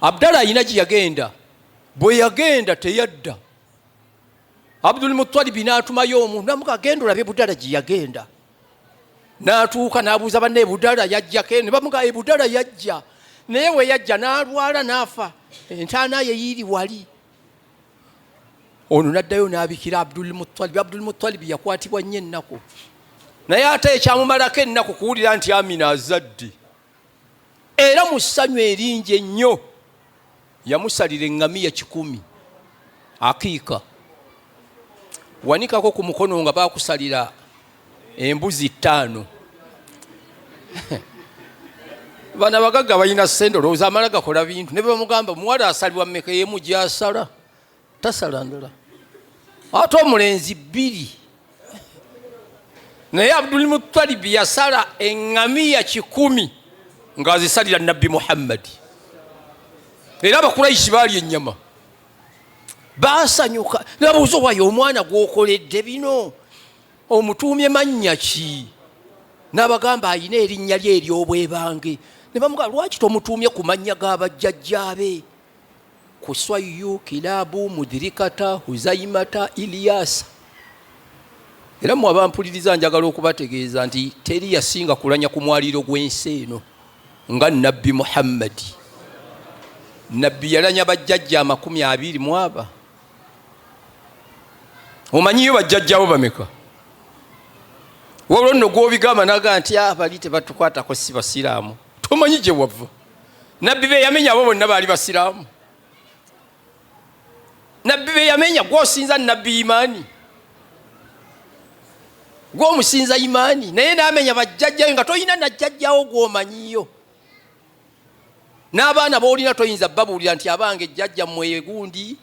Abdallah alina gye yagenda, bwe yagenda teyadda. Abdul Muttalib n'atumayo omuntu namuga agenda olabe Budala gye yagenda. N'atuuka n'abuuza banne Budala yajja kene, bamuga Budala yajja. Naye we yajja n'alwala n'afa, entaana ye yiri wali. Ono n'addayo n'abikira Abdul Muttalib. Abdul Muttalib yakwatibwa nnyo ennaku, naye ate ekyamumalako ennaku kuwulira nti Amina azadde. Era mu ssanyu eringi ennyo yamusalira eŋŋamiya 100 akiika. Wanikako ku mukono nga baakusalira embuzi 5. Bana bagagga balina ssente, olowooza amala gakola bintu. Ne bamugamba muwala asalibwa mmeka yemu gy'asala, tasala ndala. Ate omulenzi 2. Naye Abdul Muttalib yasala eŋŋamiya 100 ng'azisalira nabbi Muhammad. Era Abakuraishi baali ennyama, baasanyuka. Nabuuza wayo omwana gw'okoledde bino omutuumye mannya ki? N'abagamba ayina erinnya lye ery'obwebange. Ne bamugamba lwaki tomutuumye ku mannya g'abajjajjaabe? Kuswayyu, Kilabu, Mudirikata, Huzaimata, Iliyasa. Era mmwe abampuliriza njagala okubategeeza nti teri yasinga kulanya ku mwaliiro gw'ensi eno nga nabbi Muhammad. Nabbi yalanya bajjajja 20 Omanyiyo bajjajjawo bameka? Wabula nno gw'obigamba naga nti bali tebatukwatako si basiraamu. Tomanyi gye wava. Nabbi be yamenya abo bonna baali basiraamu. Nabbi be yamenya gw'osinza nabbi Imaani, gw'omusinza Imaani, naye n'amenya bajjajjayo nga toyina najjajjawo gw'omanyiyo. N'abaana b'olina toyinza babuulira nti abange jjajja mmwe gundi,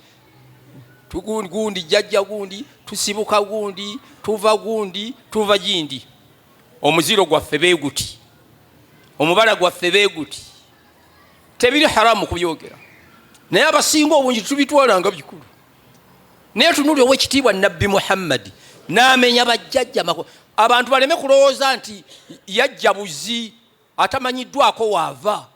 gundi jjajja gundi, tusibuka gundi, tuva gundi, tuva gindi. Omuziro gwaffe beeguti, omubala gwaffe beeguti. Tebiri haramu kubyogera, naye abasinga obungi tubitwalanga bikulu. Naye tunuulira ow'ekitiibwa nabbi Muhammad n'amenya bajjajja. Abantu baleme kulowooza nti yajja buzi atamanyiddwako waava.